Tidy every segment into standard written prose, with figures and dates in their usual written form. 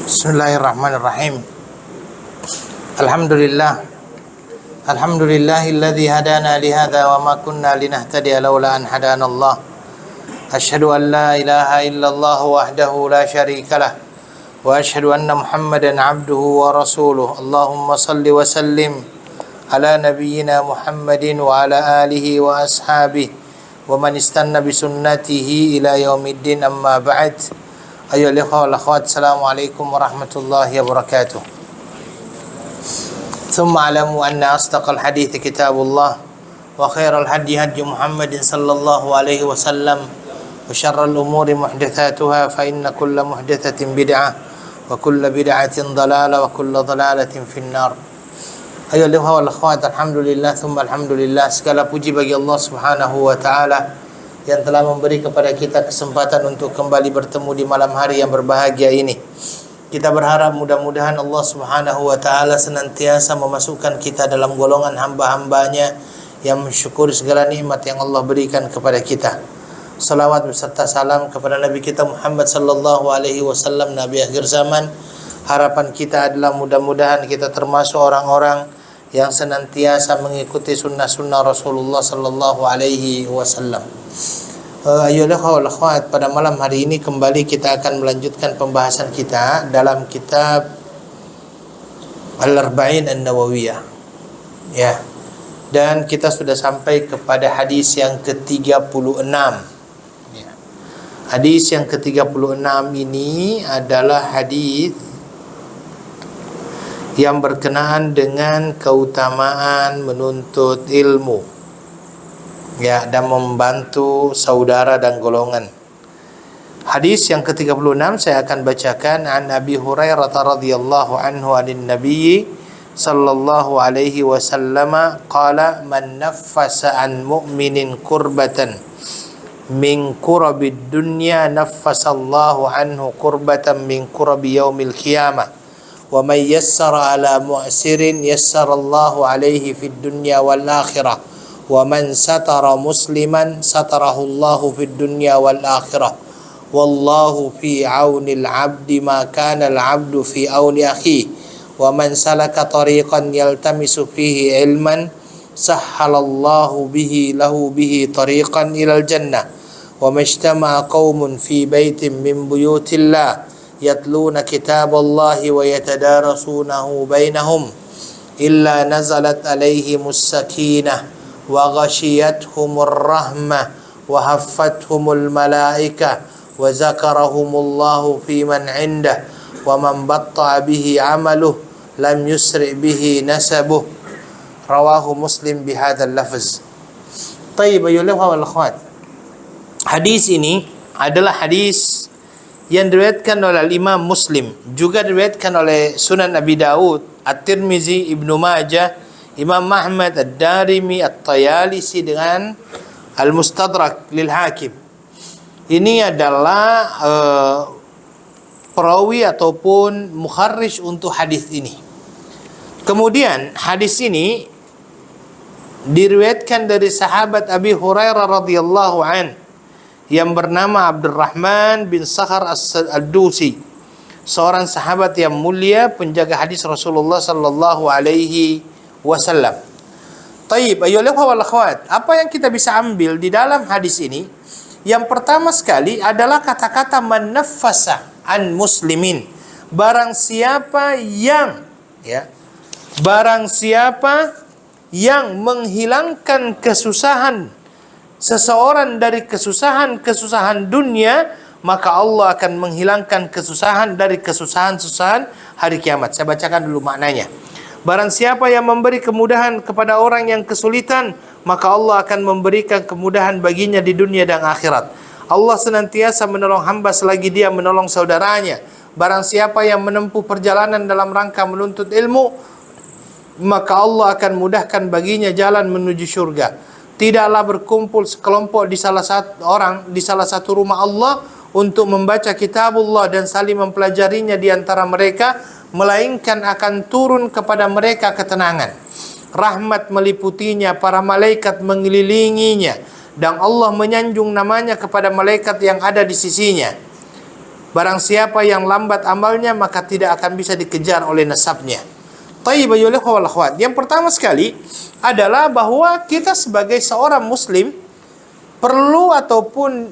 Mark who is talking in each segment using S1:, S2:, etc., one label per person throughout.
S1: Bismillahirrahmanirrahim. Alhamdulillah. Alhamdulillahilladzi hadana li hadza wa ma kunna linahtadiya laula an hadana Allah. Asyhadu an la ilaha illallah wahdahu la syarika lah wa asyhadu anna Muhammadan abduhu wa rasuluh. Allahumma salli wa sallim ala nabiyyina Muhammadin wa ala alihi wa ashabihi wa man istanna bi sunnatihi ila yaumiddin, amma ba'd. Ayyuhal ikhwah wal akhwat, assalamualaikum warahmatullahi wabarakatuh. Thumma alamu anna asdaqal hadithi kitabullah wa khairal hadi hadi Muhammadin sallallahu alaihi wasallam wa syarral umuri muhdatsatuha fa inna kulla muhdatsatin bid'ah wa kulla bid'atin dhalalah wa kulla dhalalatin finnar. Ayyuhal ikhwah wal akhwat, alhamdulillah thumma alhamdulillah, segala puji bagi Allah Subhanahu wa taala yang telah memberi kepada kita kesempatan untuk kembali bertemu di malam hari yang berbahagia ini. Kita berharap mudah-mudahan Allah Subhanahu wa taala senantiasa memasukkan kita dalam golongan hamba-hambanya yang mensyukuri segala nikmat yang Allah berikan kepada kita. Salawat beserta salam kepada Nabi kita Muhammad sallallahu alaihi wasallam, Nabi akhir zaman. Harapan kita adalah mudah-mudahan kita termasuk orang-orang yang senantiasa mengikuti sunnah-sunnah Rasulullah sallallahu alaihi wasallam. Ayolah wal akhwat, pada malam hari ini kembali kita akan melanjutkan pembahasan kita dalam kitab Al-Arba'in An-Nawawiyah. Ya. Dan kita sudah sampai kepada hadis yang ke-36. Ya. Hadis yang ke-36 ini adalah hadis yang berkenaan dengan keutamaan menuntut ilmu, ya, dan membantu saudara dan golongan. Hadis yang ke-36 saya akan bacakan. An Abi Hurairah radhiyallahu anhu anin Nabi sallallahu alaihi wasallam qala man naffasa an mu'minin kurbatan min kurabid dunya naffasallahu anhu kurbatan min kurabi yaumil qiyamah. Wa may yassara ala mu'sirin yassarallahu alaihi fid dunya wal akhirah. Wa man satara musliman satarahu Allahu fid dunya wal akhirah. Wallahu fi auni al-'abdi ma kana al-'abdu fi auni akhihi. Wa man salaka tariqan yaltamisu fihi ilman sahhalallahu bihi lahu bihi tariqan ilal jannah. Wa majtama'a qaumun fi baitin min buyutillah yatluna kitaballahi wa yatadarasunahu bainahum illa nazalat alaihimus sakinah wa ghashiyatuhumur rahmah wa haffathumul malaikah wa zakarahumullahu fi man indah wa man batta'a bihi amaluh lam yusri bihi nasabuh. Rawahu Muslim bihadzal lafz. Tayyib ayyuhal wal akhwat, hadis ini adalah hadis yang diriwayatkan oleh Imam Muslim, juga diriwayatkan oleh Sunan Abi Daud, At-Tirmizi, Ibnu Majah, Imam Ahmad, Ad-Darimi, At-Tayalisi dengan Al-Mustadrak lil Hakim. Ini adalah perawi ataupun mukharrij untuk hadis ini. Kemudian hadis ini diriwayatkan dari sahabat Abi Hurairah radhiyallahu an yang bernama Abdurrahman bin Sakhar Ad-Dusi, seorang sahabat yang mulia, penjaga hadis Rasulullah sallallahu alaihi wasallam. Taib ayyuhal wal akhwat, apa yang kita bisa ambil di dalam hadis ini? Yang pertama sekali adalah kata-kata man naffasa an muslimin. Barang siapa yang menghilangkan kesusahan seseorang dari kesusahan dunia, maka Allah akan menghilangkan kesusahan dari kesusahan hari kiamat. Saya bacakan dulu maknanya. Barang siapa yang memberi kemudahan kepada orang yang kesulitan, maka Allah akan memberikan kemudahan baginya di dunia dan akhirat. Allah senantiasa menolong hamba selagi dia menolong saudaranya. Barang siapa yang menempuh perjalanan dalam rangka menuntut ilmu, maka Allah akan mudahkan baginya jalan menuju surga. Tidaklah berkumpul sekelompok di salah satu rumah Allah untuk membaca kitabullah dan saling mempelajarinya di antara mereka, melainkan akan turun kepada mereka ketenangan. Rahmat meliputinya, para malaikat mengelilinginya, dan Allah menyanjung namanya kepada malaikat yang ada di sisinya. Barang siapa yang lambat amalnya, maka tidak akan bisa dikejar oleh nasabnya. Thayyib ayyuhal ikhwah wal akhwat. Yang pertama sekali adalah bahwa kita sebagai seorang muslim perlu ataupun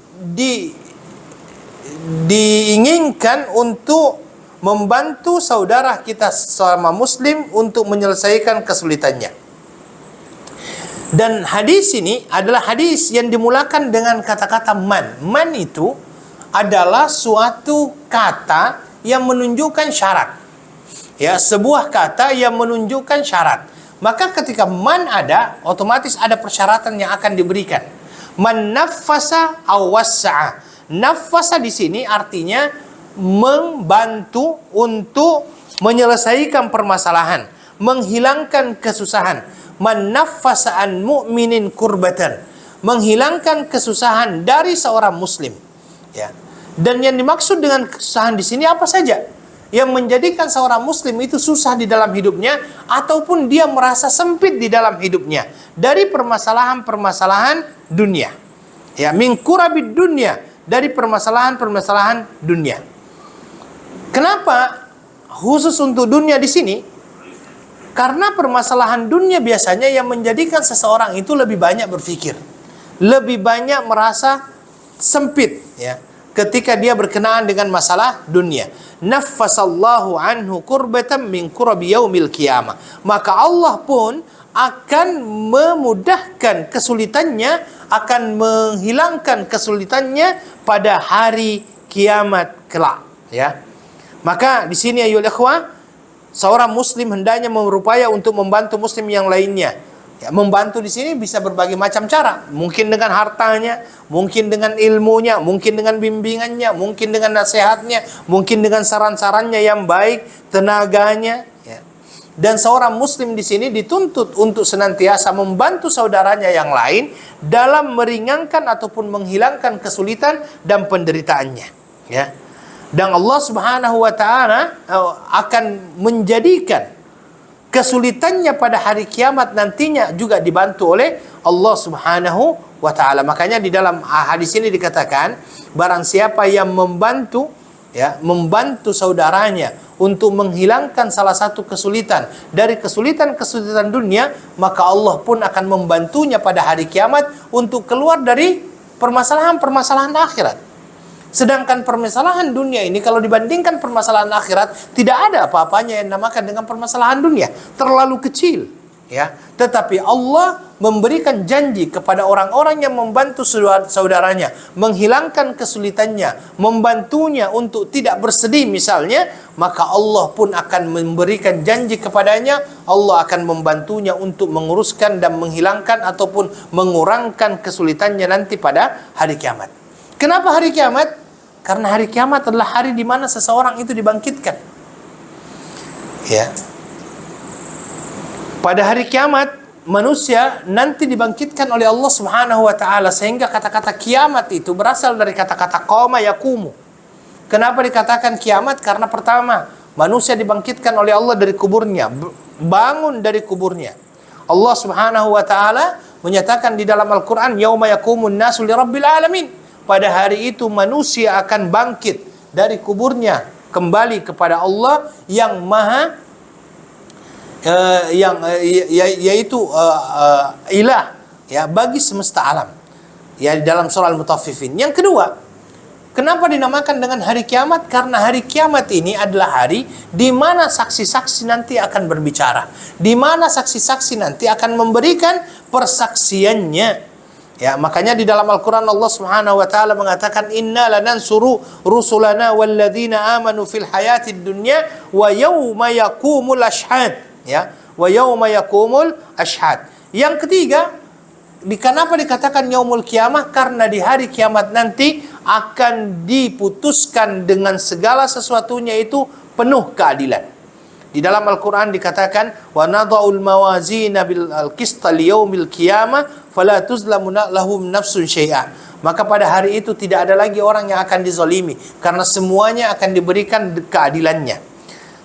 S1: diinginkan untuk membantu saudara kita sesama muslim untuk menyelesaikan kesulitannya. Dan hadis ini adalah hadis yang dimulakan dengan kata-kata man. Man itu adalah suatu kata yang menunjukkan syarat. Ya, sebuah kata yang menunjukkan syarat. Maka ketika man ada, otomatis ada persyaratan yang akan diberikan. Man naffasa aw wassa'a. Naffasa di sini artinya membantu untuk menyelesaikan permasalahan, menghilangkan kesusahan. Man naffasa an mu'minin kurbatan, menghilangkan kesusahan dari seorang muslim. Ya. Dan yang dimaksud dengan kesusahan di sini apa saja yang menjadikan seorang muslim itu susah di dalam hidupnya ataupun dia merasa sempit di dalam hidupnya dari permasalahan-permasalahan dunia. Ya, min kurabid dunya, dari permasalahan-permasalahan dunia. Kenapa khusus untuk dunia di sini? Karena permasalahan dunia biasanya yang menjadikan seseorang itu lebih banyak berpikir, lebih banyak merasa sempit, ya, ketika dia berkenaan dengan masalah dunia. Naffasallahu anhu kurbatan min kurabi yaumil qiyamah. Maka Allah pun akan memudahkan kesulitannya, akan menghilangkan kesulitannya pada hari kiamat kelak, ya. Maka di sini ayyuhal ikhwah, seorang muslim hendaknya berupaya untuk membantu muslim yang lainnya. Ya, membantu di sini bisa berbagai macam cara. Mungkin dengan hartanya, mungkin dengan ilmunya, mungkin dengan bimbingannya, mungkin dengan nasihatnya, mungkin dengan saran-sarannya yang baik, tenaganya. Ya. Dan seorang muslim di sini dituntut untuk senantiasa membantu saudaranya yang lain dalam meringankan ataupun menghilangkan kesulitan dan penderitaannya. Ya. Dan Allah Subhanahu wa ta'ala akan menjadikan kesulitannya pada hari kiamat nantinya juga dibantu oleh Allah Subhanahu wa ta'ala. Makanya di dalam hadis ini dikatakan, barang siapa yang membantu, ya, membantu saudaranya untuk menghilangkan salah satu kesulitan dari kesulitan-kesulitan dunia, maka Allah pun akan membantunya pada hari kiamat untuk keluar dari permasalahan-permasalahan akhirat. Sedangkan permasalahan dunia ini kalau dibandingkan permasalahan akhirat, tidak ada apa-apanya yang dinamakan dengan permasalahan dunia. Terlalu kecil, ya. Tetapi Allah memberikan janji kepada orang-orang yang membantu saudaranya, menghilangkan kesulitannya, membantunya untuk tidak bersedih misalnya, maka Allah pun akan memberikan janji kepadanya, Allah akan membantunya untuk menguruskan dan menghilangkan ataupun mengurangkan kesulitannya nanti pada hari kiamat. Kenapa hari kiamat? Karena hari kiamat adalah hari di mana seseorang itu dibangkitkan. Ya. Pada hari kiamat manusia nanti dibangkitkan oleh Allah Subhanahu wa ta'ala, sehingga kata-kata kiamat itu berasal dari kata-kata qama yaqumu. Kenapa dikatakan kiamat? Karena pertama, manusia dibangkitkan oleh Allah dari kuburnya, bangun dari kuburnya. Allah Subhanahu wa ta'ala menyatakan di dalam Al-Qur'an, yauma yaqumun nasu lirabbil alamin. Pada hari itu manusia akan bangkit dari kuburnya kembali kepada Allah yang maha yaitu ilah, ya, bagi semesta alam. Ya, di dalam surah Al-Mutaffifin. Yang kedua, kenapa dinamakan dengan hari kiamat? Karena hari kiamat ini adalah hari di mana saksi-saksi nanti akan berbicara, di mana saksi-saksi nanti akan memberikan persaksiannya. Ya, makanya di dalam Al-Quran Allah Subhanahu wa ta'ala mengatakan, inna lanansuru rusulana walladzina amanu fil hayatid dunya wa yawma yakumul ashhad. Ya, wa yawma yakumul ashhad. Yang ketiga, kenapa dikatakan yaumul kiamah? Karena di hari kiamat nanti akan diputuskan dengan segala sesuatunya itu penuh keadilan. Di dalam Al-Quran dikatakan, wa nadha'ul mawazina bil qista liyaumil qiyamah fala tuzlamu lahum nafsun syai'a. Maka pada hari itu tidak ada lagi orang yang akan dizalimi, karena semuanya akan diberikan keadilannya.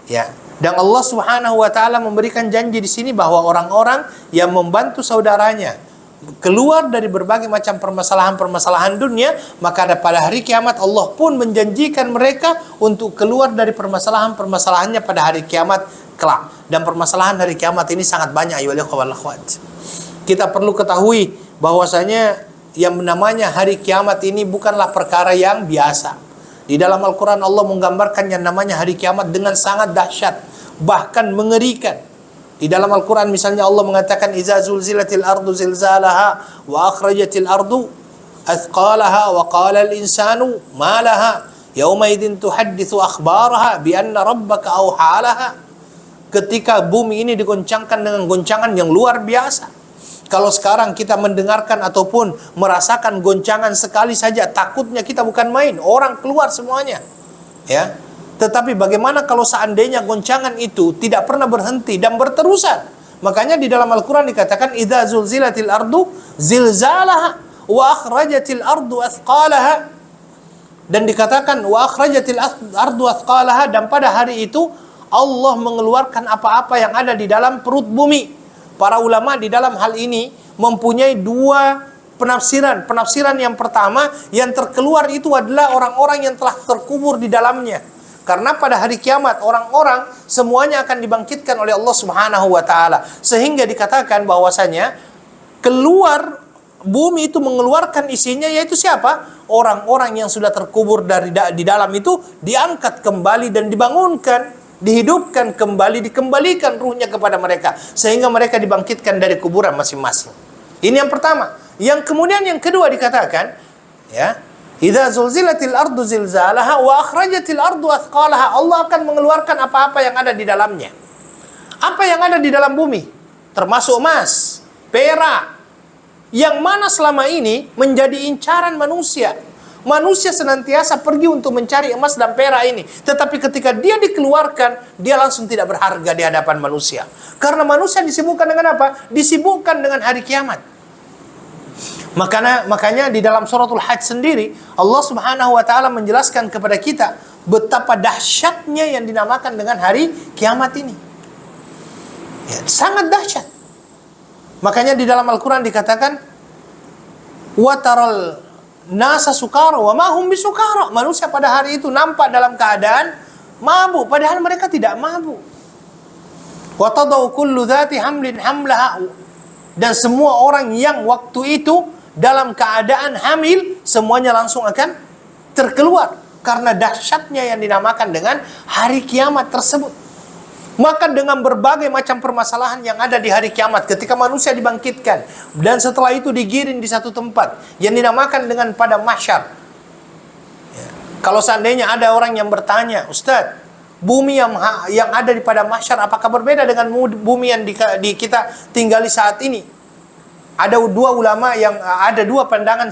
S1: Ya. Dan Allah Subhanahu wa ta'ala memberikan janji di sini bahwa orang-orang yang membantu saudaranya keluar dari berbagai macam permasalahan-permasalahan dunia, maka pada hari kiamat Allah pun menjanjikan mereka untuk keluar dari permasalahan-permasalahannya pada hari kiamat kelak. Dan permasalahan hari kiamat ini sangat banyak, ayyuhal ikhwah wal akhwat. Kita perlu ketahui bahwasanya yang namanya hari kiamat ini bukanlah perkara yang biasa. Di dalam Al-Quran Allah menggambarkan yang namanya hari kiamat dengan sangat dahsyat, bahkan mengerikan. Di dalam Al-Quran misalnya Allah mengatakan iza zulzilatil ardu zilzalaha wa akhrajatil ardu athqalaha wa qala al-insanu ma laha yauma idzin tuhadditsu akhbaraha bi anna rabbaka awhalaha. Ketika bumi ini digoncangkan dengan goncangan yang luar biasa. Kalau sekarang kita mendengarkan ataupun merasakan goncangan sekali saja, takutnya kita bukan main, orang keluar semuanya. Ya. Tetapi bagaimana kalau seandainya goncangan itu tidak pernah berhenti dan berterusan? Makanya di dalam Al-Quran dikatakan idza zulzilatil ardu zilzalaha wa akhrajatil ardu athqalaha. Dan dikatakan wa akhrajatil ardu athqalaha, dan pada hari itu Allah mengeluarkan apa-apa yang ada di dalam perut bumi. Para ulama di dalam hal ini mempunyai dua penafsiran. Penafsiran yang pertama, yang terkeluar itu adalah orang-orang yang telah terkubur di dalamnya. Karena pada hari kiamat orang-orang semuanya akan dibangkitkan oleh Allah Subhanahu wa taala. Sehingga dikatakan bahwasanya keluar bumi itu mengeluarkan isinya, yaitu siapa? Orang-orang yang sudah terkubur di dalam itu diangkat kembali dan dibangunkan, dihidupkan kembali, dikembalikan ruhnya kepada mereka sehingga mereka dibangkitkan dari kuburan masing-masing. Ini yang pertama. Yang kemudian yang kedua dikatakan, ya, idza zulzilatil ardu zilzalaha wa akhrajatil ardu athqalaha. Allah akan mengeluarkan apa-apa yang ada di dalamnya. Apa yang ada di dalam bumi? Termasuk emas, perak, yang mana selama ini menjadi incaran manusia. Manusia senantiasa pergi untuk mencari emas dan perak ini. Tetapi ketika dia dikeluarkan, dia langsung tidak berharga di hadapan manusia. Karena manusia disibukkan dengan apa? Disibukkan dengan hari kiamat. Makanya di dalam suratul Hajj sendiri, Allah Subhanahu wa taala menjelaskan kepada kita betapa dahsyatnya yang dinamakan dengan hari kiamat ini. Ya, sangat dahsyat. Makanya di dalam Al-Quran dikatakan wa taral nasa sukara wa ma hum bisukara. Manusia pada hari itu nampak dalam keadaan mabuk, padahal mereka tidak mabuk. Wa tadau kullu dzati hamlin hamlaha. Dan semua orang yang waktu itu dalam keadaan hamil, semuanya langsung akan terkeluar karena dahsyatnya yang dinamakan dengan hari kiamat tersebut. Maka dengan berbagai macam permasalahan yang ada di hari kiamat, ketika manusia dibangkitkan dan setelah itu digiring di satu tempat yang dinamakan dengan pada mahsyar. Ya. Kalau seandainya ada orang yang bertanya, Ustadz, bumi yang ada di pada mahsyar apakah berbeda dengan bumi yang kita tinggali saat ini? Ada dua ulama yang ada dua pandangan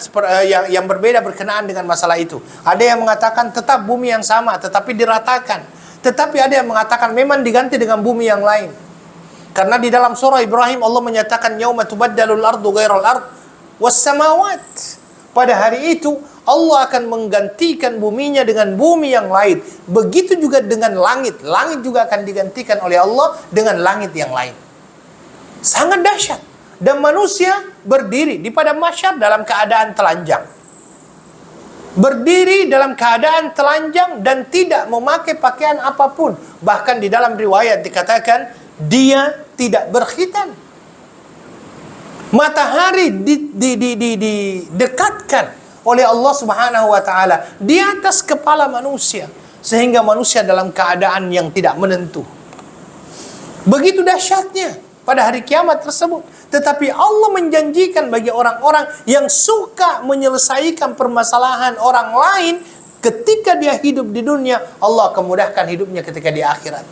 S1: yang berbeda berkenaan dengan masalah itu. Ada yang mengatakan tetap bumi yang sama tetapi diratakan. Tetapi ada yang mengatakan memang diganti dengan bumi yang lain. Karena di dalam surah Ibrahim Allah menyatakan yauma tubaddalul ardu ghairal ard was samawat. Pada hari itu Allah akan menggantikan buminya dengan bumi yang lain. Begitu juga dengan langit. Langit juga akan digantikan oleh Allah dengan langit yang lain. Sangat dahsyat. Dan manusia berdiri di pada mahsyar dalam keadaan telanjang. Berdiri dalam keadaan telanjang dan tidak memakai pakaian apapun. Bahkan di dalam riwayat dikatakan dia tidak berkhitan. Matahari didekatkan oleh Allah Subhanahu wa taala di atas kepala manusia sehingga manusia dalam keadaan yang tidak menentu. Begitu dahsyatnya pada hari kiamat tersebut. Tetapi Allah menjanjikan bagi orang-orang yang suka menyelesaikan permasalahan orang lain ketika dia hidup di dunia, Allah akan mudahkan hidupnya ketika di akhirat.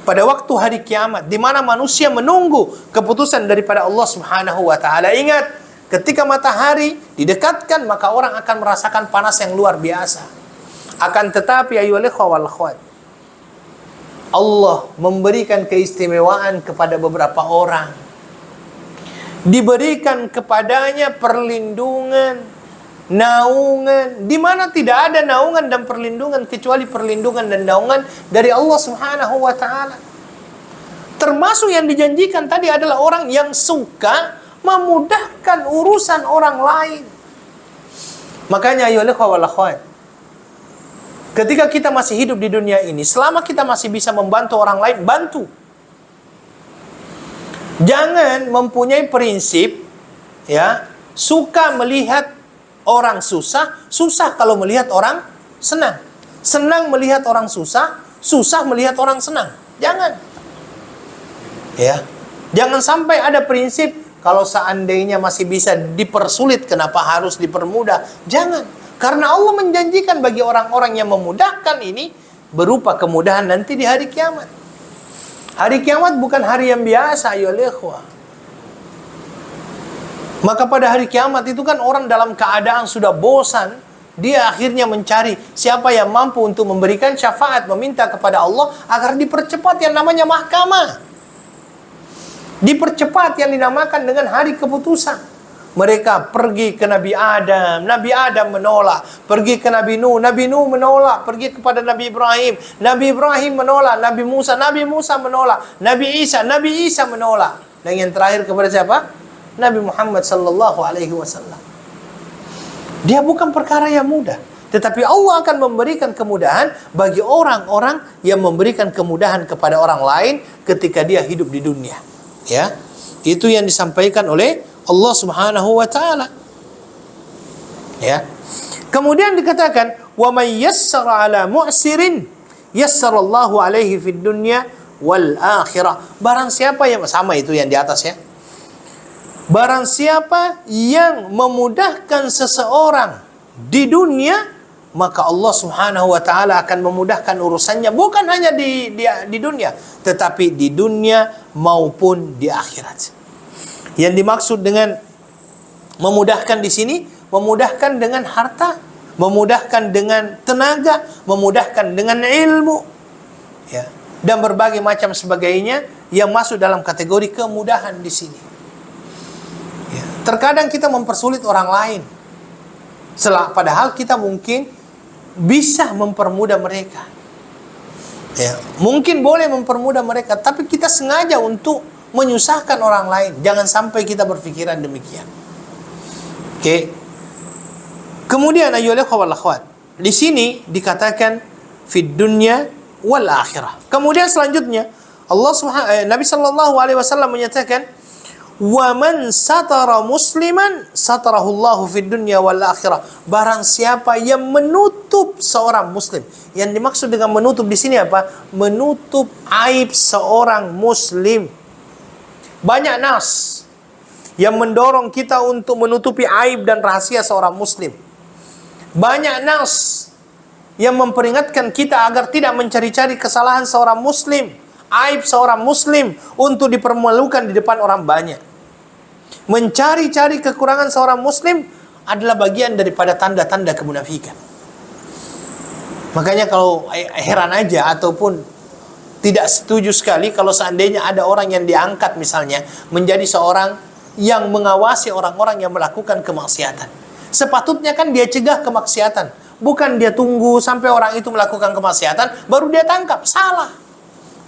S1: Pada waktu hari kiamat, di mana manusia menunggu keputusan daripada Allah Subhanahu wa taala. Ingat, ketika matahari didekatkan, maka orang akan merasakan panas yang luar biasa. Akan tetapi ayyuhal ikhwah wal akhwat, Allah memberikan keistimewaan kepada beberapa orang. Diberikan kepadanya perlindungan, naungan, di mana tidak ada naungan dan perlindungan kecuali perlindungan dan naungan dari Allah Subhanahu wa taala. Termasuk yang dijanjikan tadi adalah orang yang suka memudahkan urusan orang lain. Makanya ayo wal akhwat, ketika kita masih hidup di dunia ini, selama kita masih bisa membantu orang lain, bantu. Jangan mempunyai prinsip, ya, suka melihat orang susah, susah kalau melihat orang senang. Senang melihat orang susah, susah melihat orang senang. Jangan. Ya. Jangan sampai ada prinsip kalau seandainya masih bisa dipersulit, kenapa harus dipermudah? Jangan. Karena Allah menjanjikan bagi orang-orang yang memudahkan ini berupa kemudahan nanti di hari kiamat. Hari kiamat bukan hari yang biasa, ya ikhwah. Maka pada hari kiamat itu kan orang dalam keadaan sudah bosan, dia akhirnya mencari siapa yang mampu untuk memberikan syafaat, meminta kepada Allah agar dipercepat yang namanya mahkamah. Dipercepat yang dinamakan dengan hari keputusan. Mereka pergi ke Nabi Adam menolak. Pergi ke Nabi Nuh menolak. Pergi kepada Nabi Ibrahim menolak. Nabi Musa menolak. Nabi Isa menolak. Dan yang terakhir kepada siapa? Nabi Muhammad sallallahu alaihi wasallam. Dia bukan perkara yang mudah, tetapi Allah akan memberikan kemudahan bagi orang-orang yang memberikan kemudahan kepada orang lain ketika dia hidup di dunia. Ya. Itu yang disampaikan oleh Allah Subhanahu wa taala. Ya. Kemudian dikatakan, "Wa may yassara 'ala mu'sirin yassarallahu 'alaihi fid dunya wal akhirah." Barang siapa yang sama itu yang di atas ya. Barang siapa yang memudahkan seseorang di dunia, maka Allah Subhanahu wa taala akan memudahkan urusannya bukan hanya di dunia, tetapi di dunia maupun di akhirat. Yang dimaksud dengan memudahkan di sini, memudahkan dengan harta, memudahkan dengan tenaga, memudahkan dengan ilmu, ya, dan berbagai macam sebagainya yang masuk dalam kategori kemudahan di sini. Terkadang kita mempersulit orang lain, padahal kita mungkin bisa mempermudah mereka. Ya, mungkin boleh mempermudah mereka, tapi kita sengaja untuk menyusahkan orang lain. Jangan sampai kita berpikiran demikian. Oke. Kemudian ayyuhal akhwat, di sini dikatakan fid dunya wal akhirah. Kemudian selanjutnya Nabi sallallahu alaihi wasallam menyatakan, "Wa man satara musliman satarahullahu fid dunya wal akhirah." Barang siapa yang menutup seorang muslim. Yang dimaksud dengan menutup di sini apa? Menutup aib seorang muslim. Banyak nas yang mendorong kita untuk menutupi aib dan rahasia seorang muslim. Banyak nas yang memperingatkan kita agar tidak mencari-cari kesalahan seorang muslim, aib seorang muslim untuk dipermalukan di depan orang banyak. Mencari-cari kekurangan seorang muslim adalah bagian daripada tanda-tanda kemunafikan. Makanya kalau heran aja ataupun tidak setuju sekali kalau seandainya ada orang yang diangkat misalnya menjadi seorang yang mengawasi orang-orang yang melakukan kemaksiatan. Sepatutnya kan dia cegah kemaksiatan, bukan dia tunggu sampai orang itu melakukan kemaksiatan baru dia tangkap. Salah.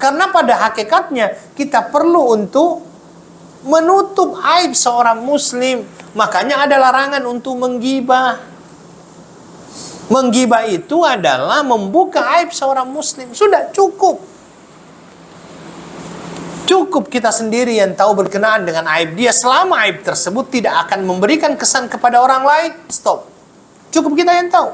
S1: Karena pada hakikatnya kita perlu untuk menutup aib seorang muslim. Makanya ada larangan untuk menggibah. Menggibah itu adalah membuka aib seorang muslim. Sudah cukup. Cukup kita sendiri yang tahu berkenaan dengan aib dia. Selama aib tersebut tidak akan memberikan kesan kepada orang lain, stop. Cukup kita yang tahu.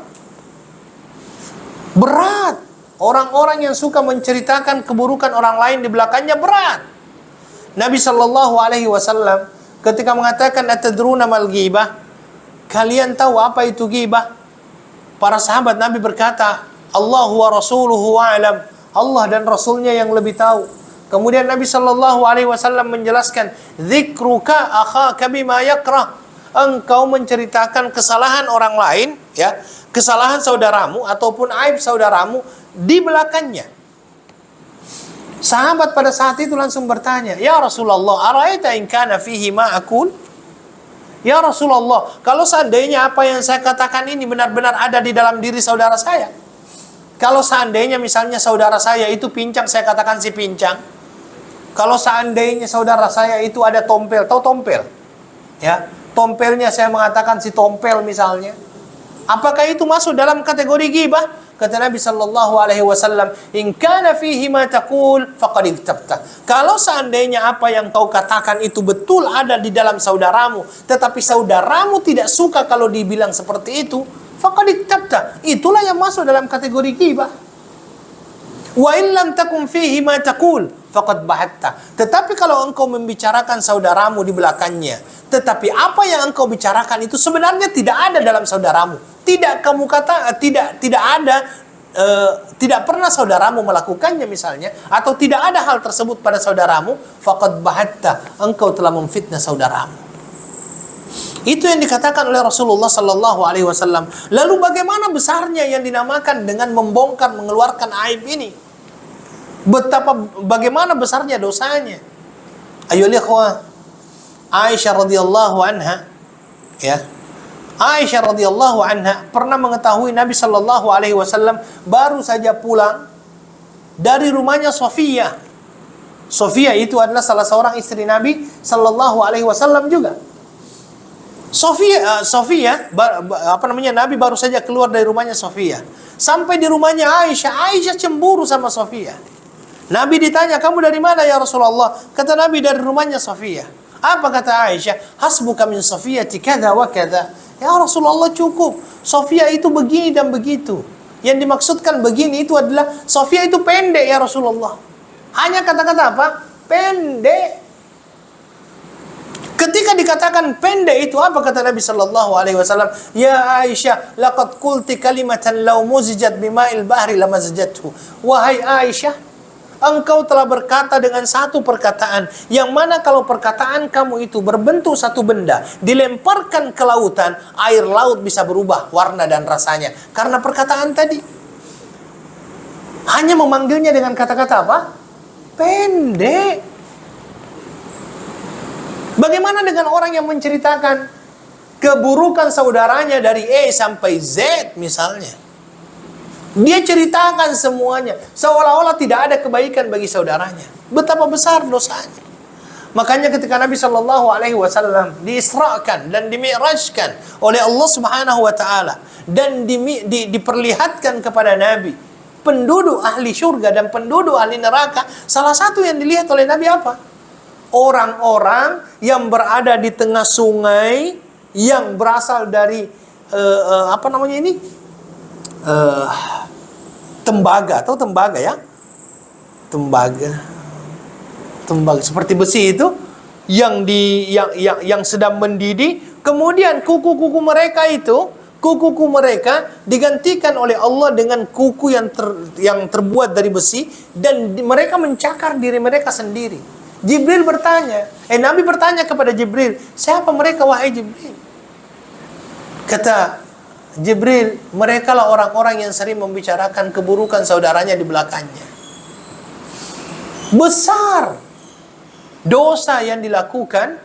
S1: Berat. Orang-orang yang suka menceritakan keburukan orang lain di belakangnya berat. Nabi sallallahu alaihi wasallam ketika mengatakan atadruna mal ghibah, kalian tahu apa itu ghibah? Para sahabat Nabi berkata, Allah wa rasuluhu a'lam. Allah dan Rasulnya yang lebih tahu. Kemudian Nabi sallallahu alaihi wasallam menjelaskan, dzikruka akhaka bima yakrah. Engkau menceritakan kesalahan orang lain, ya, kesalahan saudaramu ataupun aib saudaramu di belakangnya. Sahabat pada saat itu langsung bertanya, "Ya Rasulullah, ara'aita in kana fihi ma aqul?" Ya Rasulullah, kalau seandainya apa yang saya katakan ini benar-benar ada di dalam diri saudara saya. Kalau seandainya misalnya saudara saya itu pincang, saya katakan si pincang. Kalau seandainya saudara saya itu ada tompel, tahu tompel? Ya, tompelnya saya mengatakan si tompel misalnya. Apakah itu masuk dalam kategori ghibah? Kata Nabi sallallahu alaihi wasallam, "In kana fihi ma taqul faqad iktabta." Kalau seandainya apa yang kau katakan itu betul ada di dalam saudaramu, tetapi saudaramu tidak suka kalau dibilang seperti itu, faqad iktabta. Itulah yang masuk dalam kategori ghibah. Wa in lam takun fihi ma taqul faqad bahatta. Tetapi kalau engkau membicarakan saudaramu di belakangnya, tetapi apa yang engkau bicarakan itu sebenarnya tidak ada dalam saudaramu. Tidak kamu kata tidak ada tidak pernah saudaramu melakukannya misalnya, atau tidak ada hal tersebut pada saudaramu, faqad bahatta, engkau telah memfitnah saudaramu. Itu yang dikatakan oleh Rasulullah sallallahu alaihi wasallam. Lalu bagaimana besarnya yang dinamakan dengan membongkar mengeluarkan aib ini? Bagaimana besarnya dosanya? Ayolah ikhwah, Aisyah radhiyallahu anha, ya. Aisyah radhiyallahu anha pernah mengetahui Nabi sallallahu alaihi wasallam baru saja pulang dari rumahnya Sofia. Sofia itu adalah salah seorang istri Nabi sallallahu alaihi wasallam juga. Nabi baru saja keluar dari rumahnya Sofia. Sampai di rumahnya Aisyah cemburu sama Sofia. Nabi ditanya, "Kamu dari mana ya Rasulullah?" Kata Nabi, "Dari rumahnya Sofia." Apa kata Aisyah? "Hasbuka min Sofiyati kadza wa kadza." Ya Rasulullah, cukup. Sofia itu begini dan begitu. Yang dimaksudkan begini itu adalah Sofia itu pendek ya Rasulullah. Hanya kata-kata apa? Pendek. Ketika dikatakan pendek itu apa kata Nabi sallallahu alaihi wasallam? "Ya Aisyah, laqad qulti kalimatan law muzijat bima'il bahri lamazajathu." Wahai Aisyah, engkau telah berkata dengan satu perkataan yang mana kalau perkataan kamu itu berbentuk satu benda, dilemparkan ke lautan, air laut bisa berubah warna dan rasanya karena perkataan tadi. Hanya memanggilnya dengan kata-kata apa? Pendek. Bagaimana dengan orang yang menceritakan keburukan saudaranya dari A sampai Z misalnya? Dia ceritakan semuanya, seolah-olah tidak ada kebaikan bagi saudaranya. Betapa besar dosanya. Makanya ketika Nabi sallallahu alaihi wasallam diisrakan dan dimi'rajkan oleh Allah Subhanahu wa taala dan diperlihatkan kepada Nabi penduduk ahli syurga dan penduduk ahli neraka, salah satu yang dilihat oleh Nabi apa? Orang-orang yang berada di tengah sungai yang berasal dari tembaga, atau tembaga ya? Tembaga seperti besi itu yang sedang mendidih, kemudian kuku-kuku mereka digantikan oleh Allah dengan kuku yang terbuat dari besi, dan mereka mencakar diri mereka sendiri. Jibril bertanya, Nabi bertanya kepada Jibril, "Siapa mereka wahai Jibril?" Kata Jibril, "Mereka lah orang-orang yang sering membicarakan keburukan saudaranya di belakangnya." Besar dosa yang dilakukan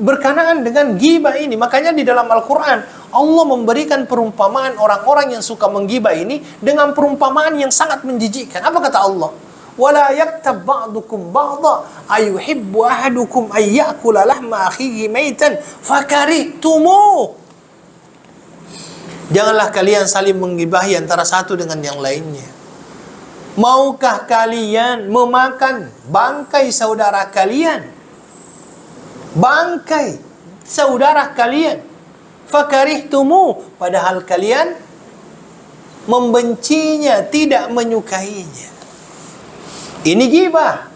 S1: berkenaan dengan ghibah ini. Makanya di dalam Al-Quran Allah memberikan perumpamaan orang-orang yang suka menggibah ini dengan perumpamaan yang sangat menjijikkan. Apa kata Allah? "Wala yaktab ba'dukum ba'dha ayuhibbu ahadukum ayyakula lahma akhihi maitan fakarihtumu." Janganlah kalian saling menggibahi antara satu dengan yang lainnya. Maukah kalian memakan bangkai saudara kalian? Bangkai saudara kalian. Fakarihtumu, padahal kalian membencinya, tidak menyukainya. Ini ghibah.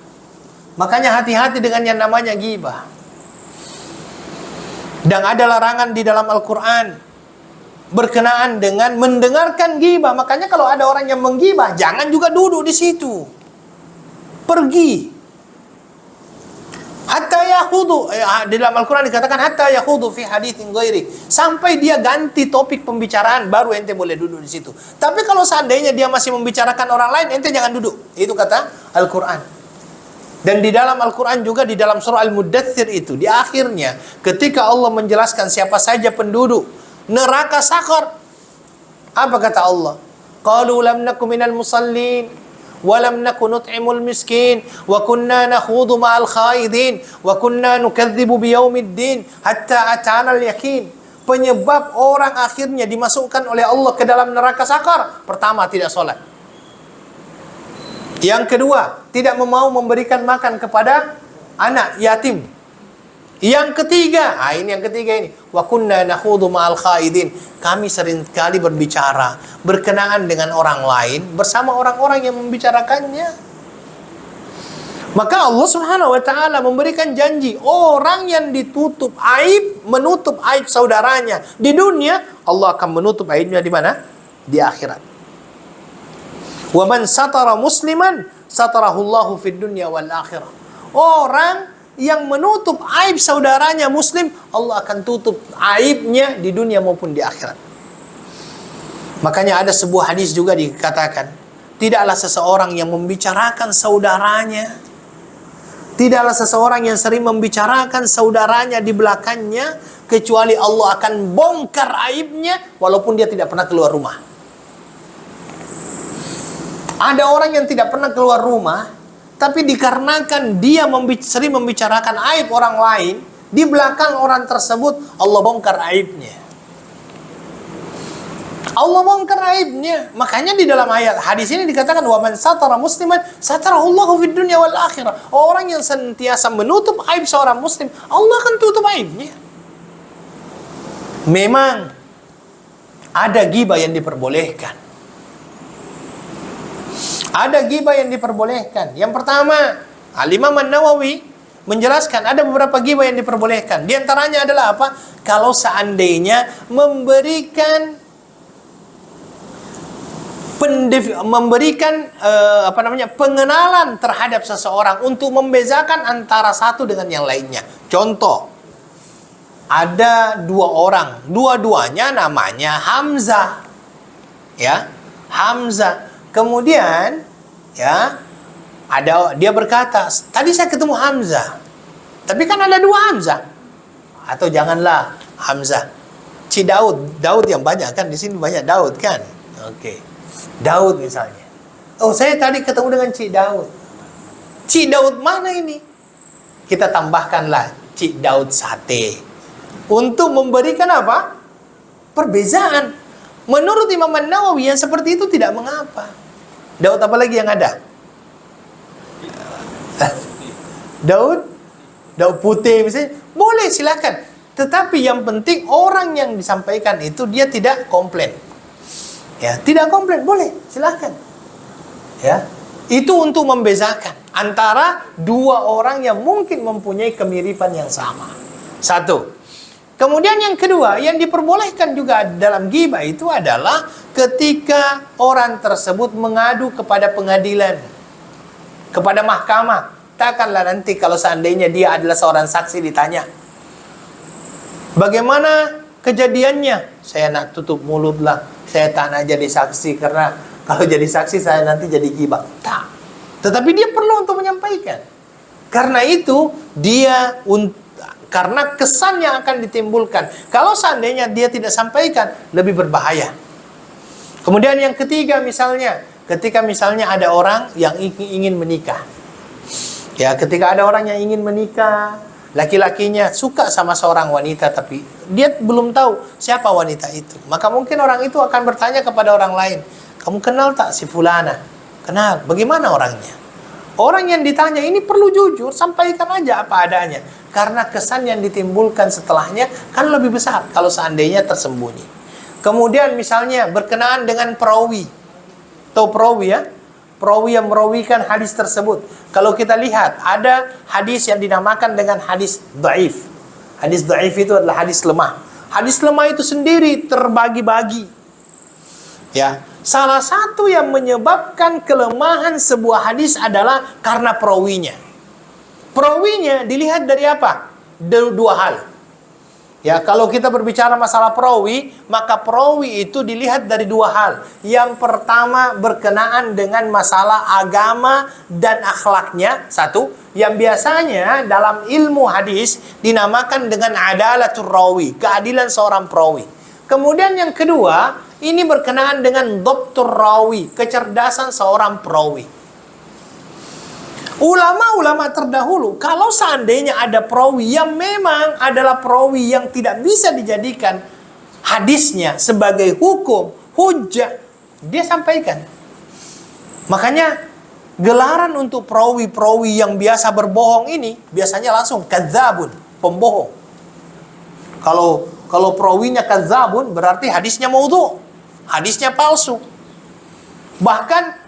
S1: Makanya hati-hati dengan yang namanya ghibah. Dan ada larangan di dalam Al-Quran berkenaan dengan mendengarkan ghibah. Makanya kalau ada orang yang menggibah, jangan juga duduk di situ. Pergi. Hatta yakhudu, di dalam Al-Quran dikatakan hatta yakhudu fi haditsin ghairi, sampai dia ganti topik pembicaraan baru ente boleh duduk di situ. Tapi kalau seandainya dia masih membicarakan orang lain, ente jangan duduk. Itu kata Al-Quran. Dan di dalam Al-Quran juga di dalam surah Al-Muddathir itu, di akhirnya ketika Allah menjelaskan siapa saja penduduk neraka Saqar, apa kata Allah? Qalu lam nakum minal musallin wa lam naku nut'imul miskin wa kunna nakhudu ma'al khaidin wa kunna nukadzibu biyaumiddin hatta atana al-yakin. Penyebab orang akhirnya dimasukkan oleh Allah ke dalam neraka sakar, pertama tidak sholat. Yang kedua, tidak mau memberikan makan kepada anak yatim. Yang ketiga, ini yang ketiga ini, wa kunna nakhudu ma'al khaidin. Kami sering kali berbicara berkenaan dengan orang lain bersama orang-orang yang membicarakannya. Maka Allah Subhanahu wa taala memberikan janji, orang yang ditutup aib, menutup aib saudaranya di dunia, Allah akan menutup aibnya di mana? Di akhirat. Wa man satara musliman satarahullahu fid dunya wal akhirah. Orang yang menutup aib saudaranya muslim, Allah akan tutup aibnya di dunia maupun di akhirat. Makanya ada sebuah hadis juga dikatakan, tidaklah seseorang yang membicarakan saudaranya, tidaklah seseorang yang sering membicarakan saudaranya di belakangnya, kecuali Allah akan bongkar aibnya walaupun dia tidak pernah keluar rumah. Ada orang yang tidak pernah keluar rumah, tapi dikarenakan dia sering membicarakan aib orang lain, di belakang orang tersebut Allah bongkar aibnya. Allah bongkar aibnya. Makanya di dalam ayat hadis ini dikatakan, wa man satara musliman satarahullahu fid dunya wal akhirah. Orang yang senantiasa menutup aib seorang muslim, Allah akan tutup aibnya. Memang ada ghibah yang diperbolehkan. Ada ghibah yang diperbolehkan. Yang pertama, Al-Imam An-Nawawi menjelaskan ada beberapa ghibah yang diperbolehkan. Di antaranya adalah apa? Kalau seandainya memberikan pengenalan terhadap seseorang untuk membezakan antara satu dengan yang lainnya. Contoh, ada dua orang, dua-duanya namanya Hamzah. Ya, Hamzah. Kemudian, ya, dia berkata, tadi saya ketemu Hamzah, tapi kan ada dua Hamzah. Atau janganlah Hamzah, Daud yang banyak kan, di sini banyak Daud kan. Oke. Daud misalnya. Oh, saya tadi ketemu dengan Cik Daud. Cik Daud mana ini? Kita tambahkanlah Cik Daud Sate. Untuk memberikan apa? Perbezaan. Menurut Imam An-Nawawi yang seperti itu tidak mengapa. Daud apa lagi yang ada? Daud putih misalnya. Boleh, silakan. Tetapi yang penting orang yang disampaikan itu dia tidak komplain. Ya, tidak komplain, boleh, silakan. Ya. Itu untuk membezakan antara dua orang yang mungkin mempunyai kemiripan yang sama. Satu. Kemudian yang kedua, yang diperbolehkan juga dalam ghibah itu adalah ketika orang tersebut mengadu kepada pengadilan, kepada mahkamah. Takkanlah nanti kalau seandainya dia adalah seorang saksi ditanya, bagaimana kejadiannya? Saya nak tutup mulut lah, saya tak nak jadi saksi, karena kalau jadi saksi saya nanti jadi ghibah. Tak. Tetapi dia perlu untuk menyampaikan. Karena itu dia karena kesan yang akan ditimbulkan. Kalau seandainya dia tidak sampaikan, lebih berbahaya. Kemudian yang ketiga misalnya, ketika misalnya ada orang yang ingin menikah. Ya, ketika ada orang yang ingin menikah, laki-lakinya suka sama seorang wanita, tapi dia belum tahu siapa wanita itu. Maka mungkin orang itu akan bertanya kepada orang lain, kamu kenal tak si fulana? Kenal. Bagaimana orangnya? Orang yang ditanya ini perlu jujur, sampaikan aja apa adanya. Karena kesan yang ditimbulkan setelahnya kan lebih besar kalau seandainya tersembunyi. Kemudian misalnya berkenaan dengan perawi. Tahu perawi ya? Perawi yang merawikan hadis tersebut. Kalau kita lihat, ada hadis yang dinamakan dengan hadis dhaif. Hadis dhaif itu adalah hadis lemah. Hadis lemah itu sendiri terbagi-bagi. Ya, salah satu yang menyebabkan kelemahan sebuah hadis adalah karena perawinya. Perawinya dilihat dari apa? Dua hal. Ya, kalau kita berbicara masalah perawi, maka perawi itu dilihat dari dua hal. Yang pertama berkenaan dengan masalah agama dan akhlaknya, satu. Yang biasanya dalam ilmu hadis dinamakan dengan adalatul rawi, keadilan seorang perawi. Kemudian yang kedua, ini berkenaan dengan dhabtur rawi, kecerdasan seorang perawi. Ulama-ulama terdahulu, kalau seandainya ada perawi yang memang adalah perawi yang tidak bisa dijadikan hadisnya sebagai hukum, hujjah, dia sampaikan. Makanya gelaran untuk perawi-perawi yang biasa berbohong ini biasanya langsung kadzabun, pembohong. Kalau perawinya kadzabun berarti hadisnya maudhu, hadisnya palsu. Bahkan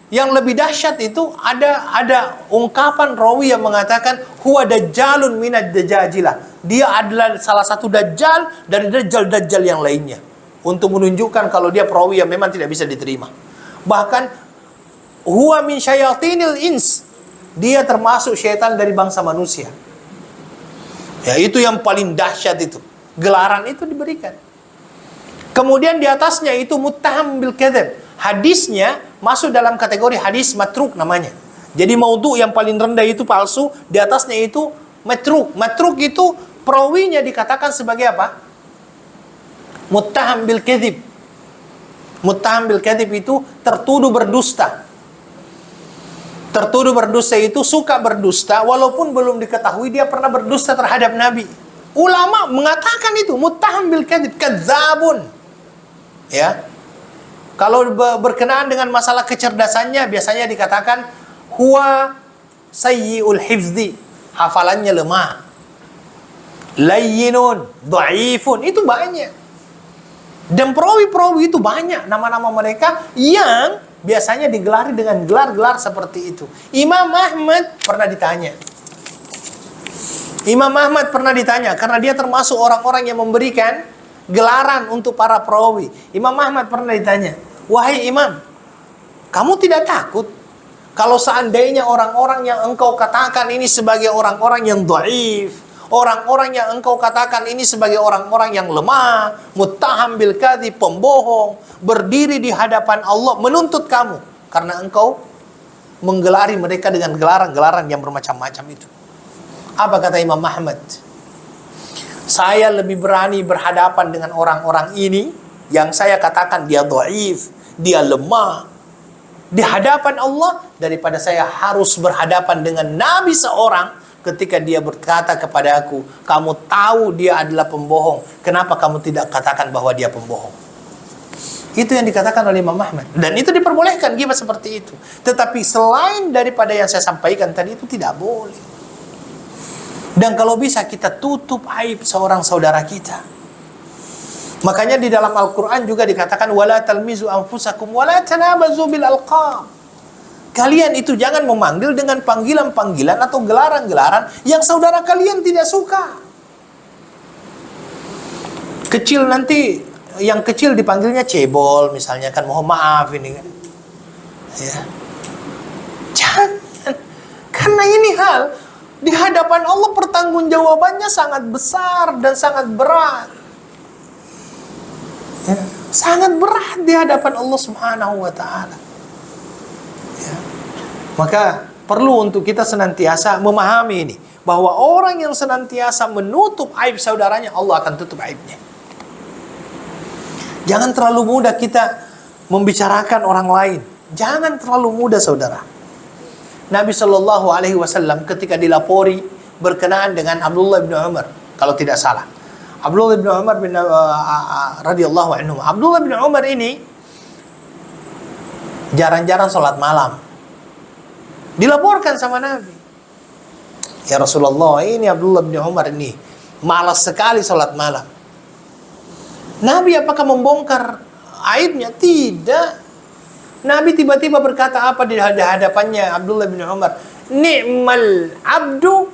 S1: yang lebih dahsyat itu ada ungkapan rawi yang mengatakan huwa dajjalun minad dajajilah. Dia adalah salah satu dajjal dari dajjal-dajjal yang lainnya. Untuk menunjukkan kalau dia perawi yang memang tidak bisa diterima. Bahkan huwa min syayatinil ins. Dia termasuk syaitan dari bangsa manusia. Ya, itu yang paling dahsyat itu. Gelaran itu diberikan. Kemudian di atasnya itu muttaham bil kadzab. Hadisnya masuk dalam kategori hadis matruk namanya. Jadi maudhu yang paling rendah itu palsu, di atasnya itu matruk. Matruk itu perawinya dikatakan sebagai apa? Muttaham bil kadzib. Muttaham bil kadzib itu tertuduh berdusta. Tertuduh berdusta itu suka berdusta walaupun belum diketahui dia pernah berdusta terhadap Nabi. Ulama mengatakan itu muttaham bil kadzib, kadzabun. Ya. Kalau berkenaan dengan masalah kecerdasannya biasanya dikatakan huwa sayyi'ul hifzi, hafalannya lemah. Layyinun, dhaifun, itu banyak. Dan perawi-perawi itu banyak nama-nama mereka yang biasanya digelari dengan gelar-gelar seperti itu. Imam Ahmad pernah ditanya. Imam Ahmad pernah ditanya karena dia termasuk orang-orang yang memberikan gelaran untuk para perawi. Imam Ahmad pernah ditanya, wahai Imam, kamu tidak takut kalau seandainya orang-orang yang engkau katakan ini sebagai orang-orang yang dhaif, orang-orang yang engkau katakan ini sebagai orang-orang yang lemah, muttaham bil kadzib, pembohong, berdiri di hadapan Allah menuntut kamu karena engkau menggelari mereka dengan gelaran-gelaran yang bermacam-macam itu. Apa kata Imam Ahmad? Saya lebih berani berhadapan dengan orang-orang ini yang saya katakan dia dhaif, dia lemah di hadapan Allah daripada saya harus berhadapan dengan Nabi seorang ketika dia berkata kepada aku, kamu tahu dia adalah pembohong, kenapa kamu tidak katakan bahwa dia pembohong? Itu yang dikatakan oleh Imam Ahmad. Dan itu diperbolehkan ghibah seperti itu. Tetapi selain daripada yang saya sampaikan tadi itu tidak boleh. Dan kalau bisa kita tutup aib seorang saudara kita. Makanya di dalam Al-Quran juga dikatakan wala talmizu anfusakum wala tanabazu bil alqab. Kalian itu jangan memanggil dengan panggilan-panggilan atau gelaran-gelaran yang saudara kalian tidak suka. Kecil nanti, yang kecil dipanggilnya cebol misalnya kan, mohon maaf ini kan. Ya. Jangan. Karena ini hal di hadapan Allah pertanggungjawabannya sangat besar dan sangat berat. Ya, sangat berat di hadapan Allah Subhanahu wa taala. Ya. Maka perlu untuk kita senantiasa memahami ini, bahwa orang yang senantiasa menutup aib saudaranya, Allah akan tutup aibnya. Jangan terlalu mudah kita membicarakan orang lain. Jangan terlalu mudah, saudara. Nabi Shallallahu Alaihi Wasallam ketika dilapori berkenaan dengan Abdullah bin Umar, kalau tidak salah, Abdullah bin Umar bin radhiyallahu anhu. Abdullah bin Umar ini jarang-jarang sholat malam. Dilaporkan sama Nabi, ya Rasulullah, ini Abdullah bin Umar ini malas sekali sholat malam. Nabi apakah membongkar aibnya? Tidak. Nabi tiba-tiba berkata apa di hadapannya Abdullah bin Umar? Ni'mal abdu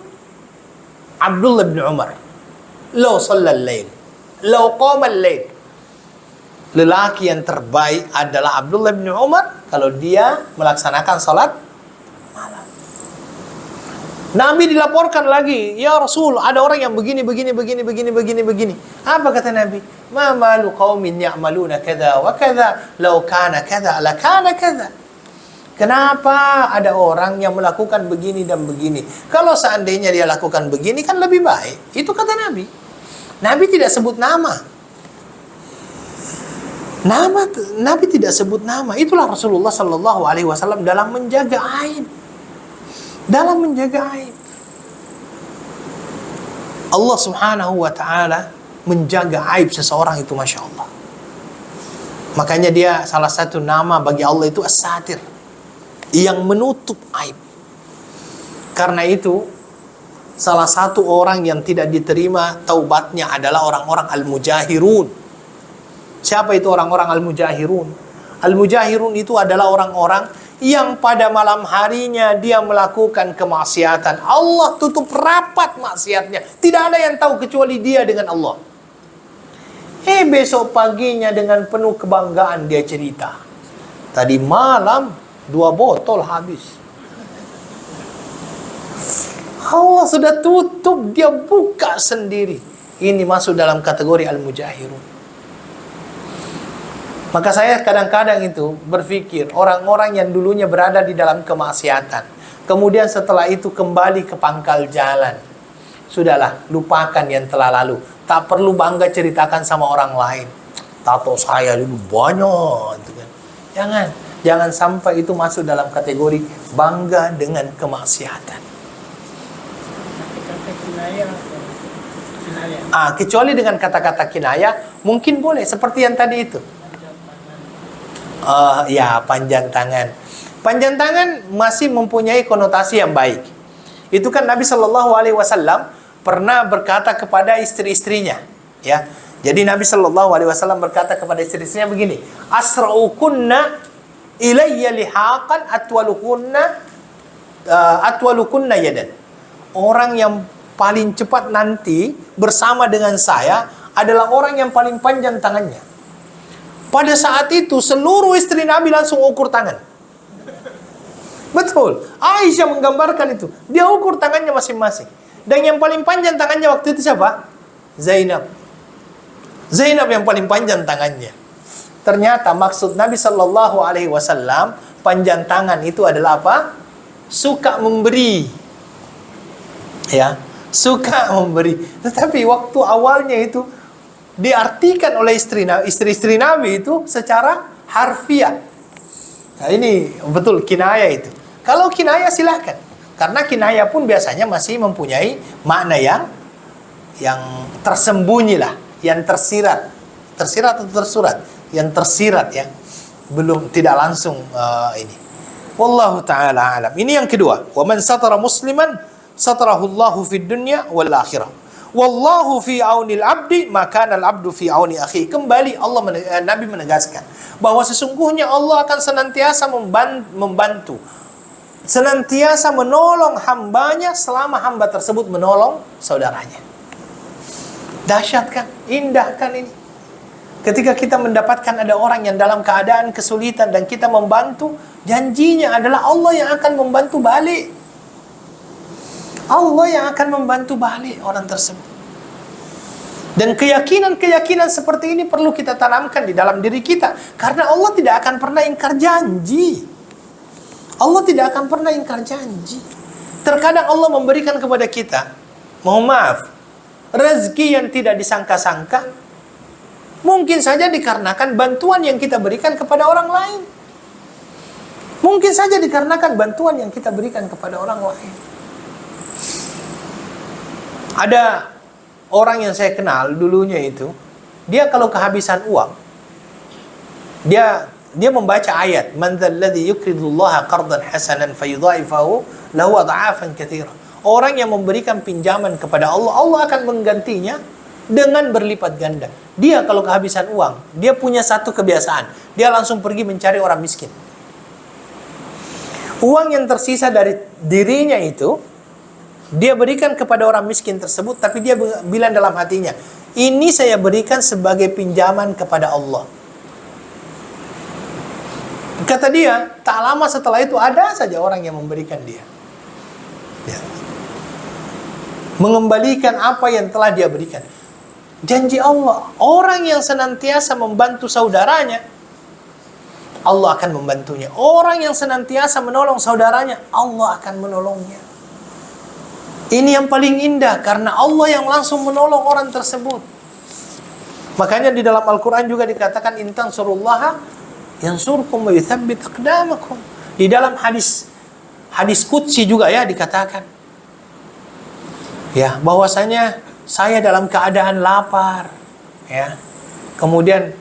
S1: Abdullah bin Umar. Law shallal lail, law qamal lail. Lelaki yang terbaik adalah Abdullah bin Umar kalau dia melaksanakan salat malam. Nabi dilaporkan lagi, ya Rasul, ada orang yang begini. Apa kata Nabi? Ma malu qaumin ya'maluna kadza wa kadza, law kana kadza la kana kadza. Kenapa ada orang yang melakukan begini dan begini? Kalau seandainya dia lakukan begini kan lebih baik. Itu kata Nabi. Nabi tidak sebut nama. Nabi tidak sebut nama. Itulah Rasulullah sallallahu alaihi wasallam dalam menjaga aib. dalam menjaga aib. Allah subhanahu wa ta'ala menjaga aib seseorang itu, Masya Allah. Makanya dia salah satu nama bagi Allah itu As-Satir, yang menutup aib. Karena itu salah satu orang yang tidak diterima taubatnya adalah orang-orang al-mujahirun. Siapa itu orang-orang al-mujahirun? Al-mujahirun itu adalah orang-orang yang pada malam harinya dia melakukan kemaksiatan. Allah tutup rapat maksiatnya. Tidak ada yang tahu kecuali dia dengan Allah. Besok paginya dengan penuh kebanggaan dia cerita, tadi malam 2 botol habis. Allah sudah tutup, dia buka sendiri. Ini masuk dalam kategori al-mujahirun. Maka saya kadang-kadang itu berpikir, orang-orang yang dulunya berada di dalam kemaksiatan, kemudian setelah itu kembali ke pangkal jalan. Sudahlah, lupakan yang telah lalu. Tak perlu bangga ceritakan sama orang lain. Tato saya dulu banyak. Gitu kan. Jangan sampai itu masuk dalam kategori bangga dengan kemaksiatan. Kecuali dengan kata-kata kinayah, mungkin boleh. Seperti yang tadi itu. Panjang tangan. Panjang tangan masih mempunyai konotasi yang baik. Itu kan Nabi Shallallahu Alaihi Wasallam pernah berkata kepada istri-istrinya, ya. Jadi Nabi Shallallahu Alaihi Wasallam berkata kepada istri-istrinya begini: asra'ukunna ilayya lihaqan atwalukunna yadan. Orang yang paling cepat nanti bersama dengan saya adalah orang yang paling panjang tangannya. Pada saat itu seluruh istri Nabi langsung ukur tangan. Betul. Aisyah menggambarkan itu. Dia ukur tangannya masing-masing. Dan yang paling panjang tangannya waktu itu siapa? Zainab. Zainab yang paling panjang tangannya. Ternyata maksud Nabi Shallallahu Alaihi Wasallam panjang tangan itu adalah apa? Suka memberi. Ya, suka memberi. Tetapi waktu awalnya itu diartikan oleh istri-istri Nabi itu secara harfiah. Nah, ini betul kinayah itu. Kalau kinayah silahkan, karena kinayah pun biasanya masih mempunyai makna yang tersembunyi lah, yang tersirat atau tersurat, yang tersirat ya, belum tidak langsung ini. Wallahu taala alam. Ini yang kedua. Wa man satara musliman satarahu Allahu fid dunya wal akhirah. Wallahu fi aunil abdi maka al abdu fi auni akhi. Kembali Nabi menegaskan bahwa sesungguhnya Allah akan senantiasa membantu, senantiasa menolong hambanya selama hamba tersebut menolong saudaranya. Dahsyat kan? Indah kan ini? Ketika kita mendapatkan ada orang yang dalam keadaan kesulitan dan kita membantu, janjinya adalah Allah yang akan membantu balik. Allah yang akan membantu balik orang tersebut. Dan keyakinan-keyakinan seperti ini perlu kita tanamkan di dalam diri kita. Karena Allah tidak akan pernah ingkar janji. Allah tidak akan pernah ingkar janji. Terkadang Allah memberikan kepada kita, mohon maaf, rezeki yang tidak disangka-sangka, mungkin saja dikarenakan bantuan yang kita berikan kepada orang lain. Mungkin saja dikarenakan bantuan yang kita berikan kepada orang lain. Ada orang yang saya kenal dulunya itu, dia kalau kehabisan uang, dia membaca ayat, man dzalladzi yuqridullaha qardan hasanan fayudha'ifahu lahu adha'afan katsira. Orang yang memberikan pinjaman kepada Allah, Allah akan menggantinya dengan berlipat ganda. Dia kalau kehabisan uang, dia punya satu kebiasaan, dia langsung pergi mencari orang miskin. Uang yang tersisa dari dirinya itu dia berikan kepada orang miskin tersebut, tapi dia bilang dalam hatinya, ini saya berikan sebagai pinjaman kepada Allah. Kata dia, tak lama setelah itu ada saja orang yang memberikan dia. Ya. Mengembalikan apa yang telah dia berikan. Janji Allah, orang yang senantiasa membantu saudaranya, Allah akan membantunya. Orang yang senantiasa menolong saudaranya, Allah akan menolongnya. Ini yang paling indah, karena Allah yang langsung menolong orang tersebut. Makanya di dalam Al-Quran juga dikatakan, intan surullaha yansurkum wa yuthabbit aqdamakum. Di dalam hadis hadis qudsi juga ya dikatakan. Ya, bahwasanya saya dalam keadaan lapar. Ya. Kemudian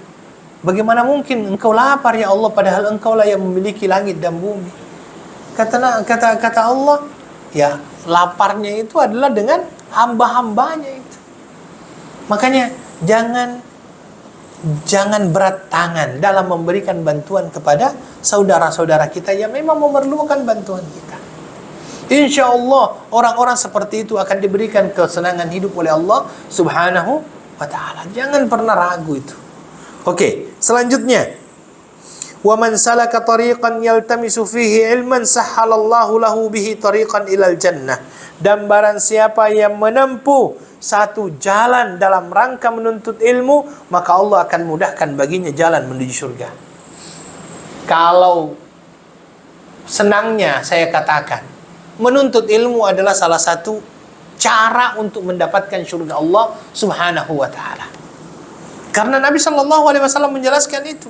S1: bagaimana mungkin engkau lapar ya Allah padahal engkau lah yang memiliki langit dan bumi. Kata Allah, ya laparnya itu adalah dengan hamba-hambanya itu. Makanya jangan berat tangan dalam memberikan bantuan kepada saudara-saudara kita yang memang memerlukan bantuan kita. Insya Allah orang-orang seperti itu akan diberikan kesenangan hidup oleh Allah Subhanahu wa ta'ala. Jangan pernah ragu itu. Oke, selanjutnya, wa man salaka tariqan yaltamisu fihi ilman sahhalallahu lahu bihi tariqan ilal jannah. Dan barang siapa yang menempuh satu jalan dalam rangka menuntut ilmu, maka Allah akan mudahkan baginya jalan menuju surga. Kalau senangnya saya katakan, menuntut ilmu adalah salah satu cara untuk mendapatkan surga Allah Subhanahu wa ta'ala. Karena Nabi sallallahu alaihi wasallam menjelaskan itu.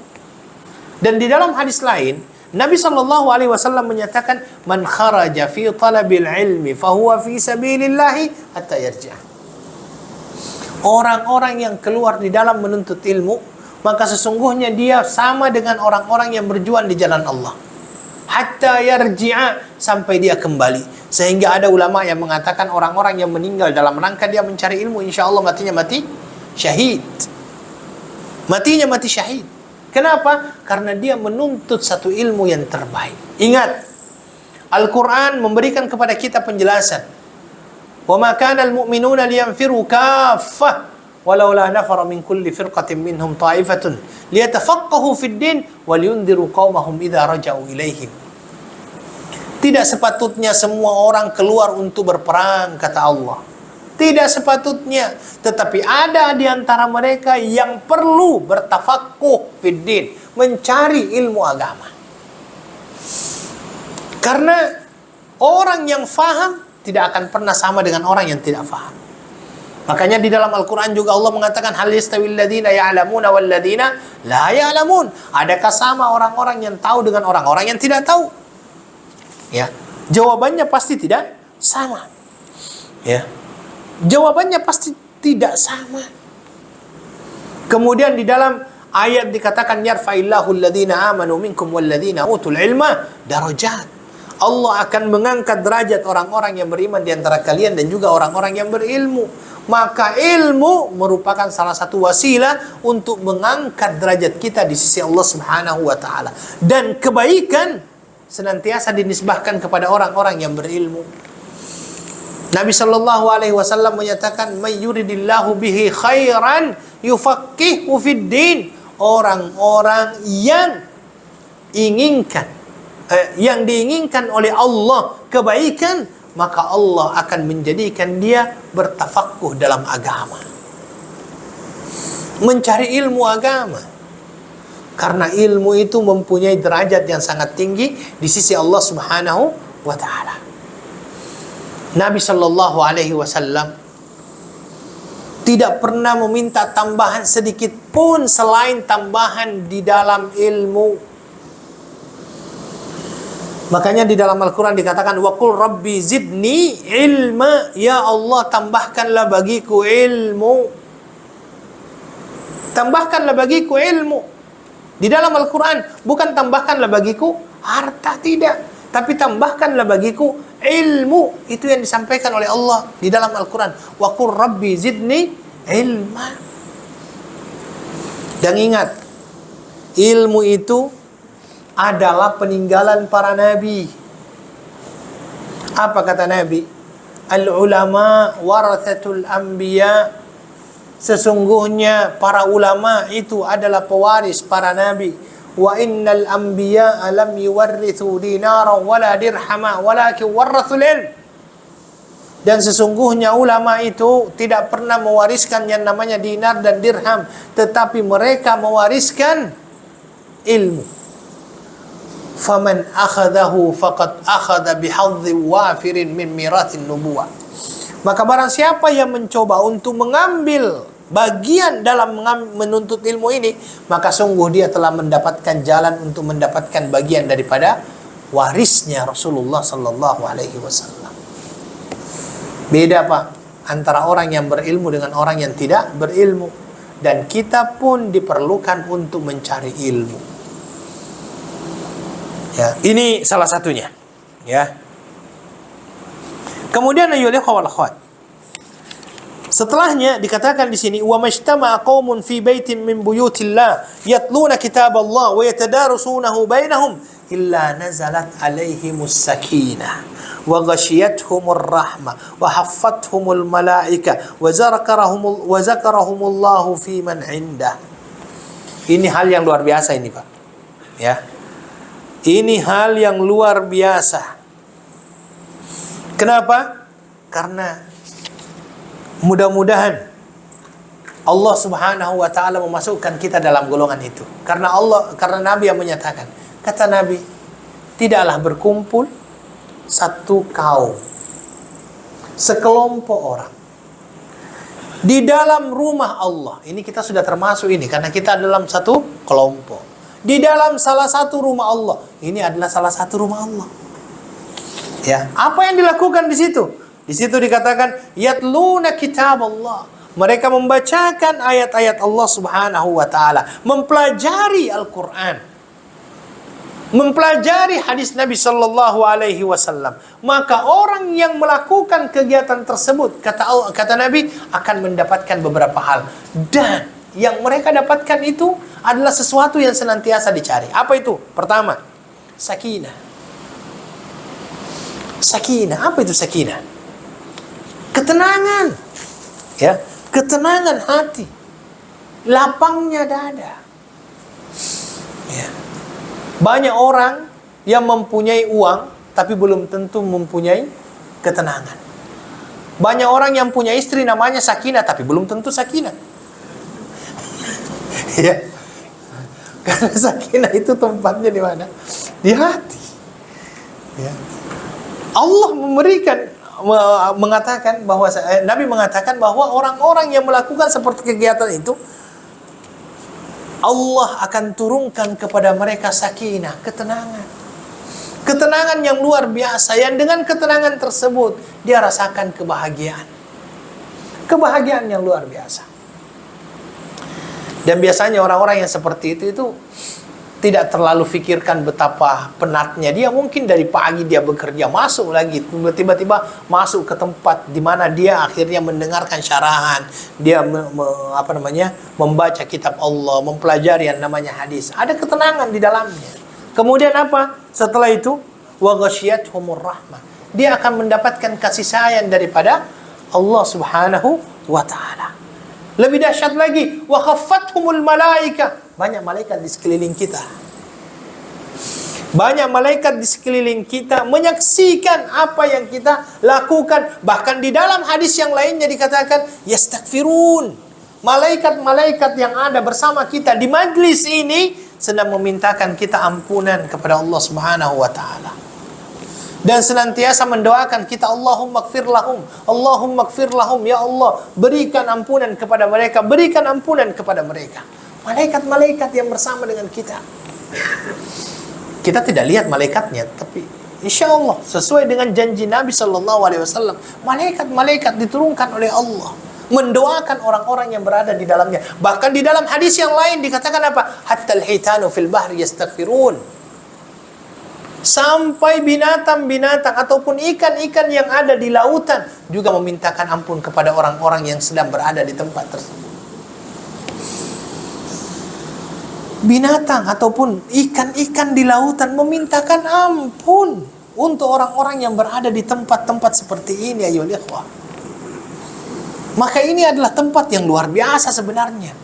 S1: Dan di dalam hadis lain, Nabi sallallahu alaihi wasallam menyatakan, "Man kharaja fi talabil ilmi fahuwa fi sabilillahi hatta yarji'a." Orang-orang yang keluar di dalam menuntut ilmu, maka sesungguhnya dia sama dengan orang-orang yang berjuang di jalan Allah. Hatta yarji'a, sampai dia kembali. Sehingga ada ulama yang mengatakan orang-orang yang meninggal dalam rangka dia mencari ilmu, insya Allah matinya mati syahid. Matinya mati syahid. Kenapa? Karena dia menuntut satu ilmu yang terbaik. Ingat, Al-Quran memberikan kepada kita penjelasan. وَمَا كَانَ الْمُؤْمِنُونَ لِيَنْفِرُوا كَافَّةً وَلَوْلَا نَفَرَ مِنْ كُلِّ فِرْقَةٍ مِّنْهُمْ طَائِفَةٌ لِيَتَفَقَّهُوا فِي الدِّينِ وَلِيُنْذِرُوا قَوْمَهُمْ إِذَا رَجَعُوا إِلَيْهِمْ. Tidak sepatutnya semua orang keluar untuk berperang, kata Allah. Tidak sepatutnya. Tetapi ada di antara mereka yang perlu bertafaqquh fiddin, mencari ilmu agama. Karena orang yang faham tidak akan pernah sama dengan orang yang tidak faham. Makanya di dalam Al-Quran juga Allah mengatakan, hal yastawil ladina ya'lamuna wal ladina la ya'lamun. Adakah sama orang-orang yang tahu dengan orang-orang yang tidak tahu? Ya, jawabannya pasti tidak sama. Ya, jawabannya pasti tidak sama. Kemudian di dalam ayat dikatakan, yarfa'illahu alladhina amanu minkum walladhina utul ilma darajat. Allah akan mengangkat derajat orang-orang yang beriman di antara kalian dan juga orang-orang yang berilmu. Maka ilmu merupakan salah satu wasilah untuk mengangkat derajat kita di sisi Allah Subhanahu wa ta'ala. Dan kebaikan senantiasa dinisbahkan kepada orang-orang yang berilmu. Nabi sallallahu alaihi wasallam menyatakan, may yuridillahu bihi khairan yufaqihu fid din. Orang-orang yang diinginkan oleh Allah kebaikan, maka Allah akan menjadikan dia bertafaqquh dalam agama, mencari ilmu agama. Karena ilmu itu mempunyai derajat yang sangat tinggi di sisi Allah Subhanahu wa ta'ala. Nabi sallallahu alaihi wasallam tidak pernah meminta tambahan sedikit pun selain tambahan di dalam ilmu. Makanya di dalam Al-Quran dikatakan, wa qul rabbi zidni ilma. Ya Allah, tambahkanlah bagiku ilmu. Tambahkanlah bagiku ilmu. Di dalam Al-Quran bukan tambahkanlah bagiku harta, tidak, tapi tambahkanlah bagiku ilmu. Itu yang disampaikan oleh Allah di dalam Al-Quran. Wa qul rabbi zidni ilma. Dan ingat, ilmu itu adalah peninggalan para nabi. Apa kata Nabi? Al-ulama warathatul anbiya. Sesungguhnya para ulama itu adalah pewaris para nabi. Wa innal anbiya lam yuwarrithu dinaran wala dirhama walakin warathul ilm. Dan sesungguhnya ulama itu tidak pernah mewariskan yang namanya dinar dan dirham, tetapi mereka mewariskan ilmu. Faman akhadahu faqad akhadha bihadzi wafirin min miratin nubuwah. Maka barang siapa yang mencoba untuk mengambil bagian dalam menuntut ilmu ini, maka sungguh dia telah mendapatkan jalan untuk mendapatkan bagian daripada warisnya Rasulullah sallallahu alaihi wasallam. Beda Pak antara orang yang berilmu dengan orang yang tidak berilmu, dan kita pun diperlukan untuk mencari ilmu. Ya, ini salah satunya. Ya. Kemudian ayyuhal ikhwah wal akhwat, setelahnya dikatakan di sini wa majtama'a qaumun fi baitin min buyutillah yatluna kitaballah wa yatadarasunahu bainahum illa nazalat alaihimus sakinah wa ghashiyatuhumur rahmah wa haffathumul malaika wa zakarahumullahu fi man indah. Ini hal yang luar biasa ini Pak. Ya. Ini hal yang luar biasa. Kenapa? Karena mudah-mudahan Allah Subhanahu wa taala memasukkan kita dalam golongan itu. Karena Nabi yang menyatakan, kata Nabi, tidaklah berkumpul satu kaum, sekelompok orang di dalam rumah Allah. Ini kita sudah termasuk ini karena kita dalam satu kelompok. Di dalam salah satu rumah Allah. Ini adalah salah satu rumah Allah. Ya, apa yang dilakukan di situ? Di situ dikatakan yatluna kitab Allah. Mereka membacakan ayat-ayat Allah Subhanahu wa taala, mempelajari Al-Qur'an, mempelajari hadis Nabi sallallahu alaihi wasallam. Maka orang yang melakukan kegiatan tersebut, kata Nabi, akan mendapatkan beberapa hal. Dan yang mereka dapatkan itu adalah sesuatu yang senantiasa dicari. Apa itu? Pertama, sakinah. Sakinah, apa itu sakinah? Ketenangan. Ya, ketenangan hati. Lapangnya dada. Ya. Banyak orang yang mempunyai uang tapi belum tentu mempunyai ketenangan. Banyak orang yang punya istri namanya sakinah tapi belum tentu sakinah. Ya. Karena sakinah itu tempatnya di mana? Di hati. Ya. Allah mengatakan bahwa Nabi mengatakan bahwa orang-orang yang melakukan seperti kegiatan itu, Allah akan turunkan kepada mereka sakinah, ketenangan. Ketenangan yang luar biasa, yang dengan ketenangan tersebut dia rasakan kebahagiaan. Kebahagiaan yang luar biasa. Dan biasanya orang-orang yang seperti itu tidak terlalu fikirkan betapa penatnya dia. Mungkin dari pagi dia bekerja, masuk lagi, tiba-tiba masuk ke tempat di mana dia akhirnya mendengarkan syarahan, dia membaca kitab Allah, mempelajari yang namanya hadis. Ada ketenangan di dalamnya. Kemudian apa? Setelah itu wa ghashiyatuhumur rahmah. Dia akan mendapatkan kasih sayang daripada Allah Subhanahu wa taala. Lebih dahsyat lagi, wa khaffathumul malaika. Banyak malaikat di sekeliling kita. Banyak malaikat di sekeliling kita menyaksikan apa yang kita lakukan. Bahkan di dalam hadis yang lainnya dikatakan yastaghfirun. Malaikat-malaikat yang ada bersama kita di majlis ini sedang memintakan kita ampunan kepada Allah Subhanahu wa taala. Dan senantiasa mendoakan kita, Allahumma gfir lahum, Allahumma gfir lahum, ya Allah, berikan ampunan kepada mereka, berikan ampunan kepada mereka. Malaikat-malaikat yang bersama dengan kita. Kita tidak lihat malaikatnya, tapi insya Allah sesuai dengan janji Nabi SAW, malaikat-malaikat diturunkan oleh Allah mendoakan orang-orang yang berada di dalamnya. Bahkan di dalam hadis yang lain dikatakan apa? Hatta al-hitanu fil bahri yastaghfirun. Sampai binatang-binatang ataupun ikan-ikan yang ada di lautan juga memintakan ampun kepada orang-orang yang sedang berada di tempat tersebut. Binatang ataupun ikan-ikan di lautan memintakan ampun untuk orang-orang yang berada di tempat-tempat seperti ini, ayo ikhwah. Maka ini adalah tempat yang luar biasa sebenarnya.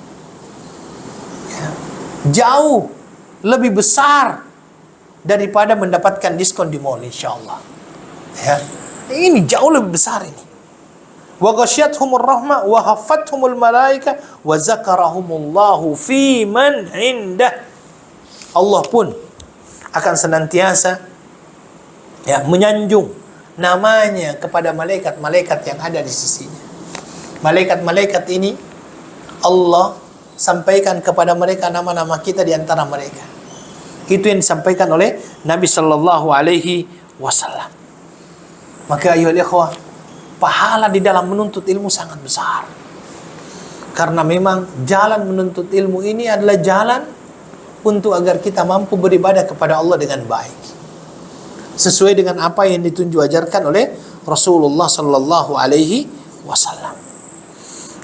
S1: Ya. Jauh lebih besar daripada mendapatkan diskon di mall, insyaallah. Ya. Ini jauh lebih besar ini. Wa ghashiyatuhumur rahmah wa haffathumul malaika wa zakarahumullahu fi man indah. Allah pun akan senantiasa menyanjung namanya kepada malaikat-malaikat yang ada di sisinya. Malaikat-malaikat ini Allah sampaikan kepada mereka nama-nama kita di antara mereka. Itu yang disampaikan oleh Nabi sallallahu alaihi wasallam. Maka ayolah ikhwah, pahala di dalam menuntut ilmu sangat besar. Karena memang jalan menuntut ilmu ini adalah jalan untuk agar kita mampu beribadah kepada Allah dengan baik. Sesuai dengan apa yang ditunjuk ajarkan oleh Rasulullah sallallahu alaihi wasallam.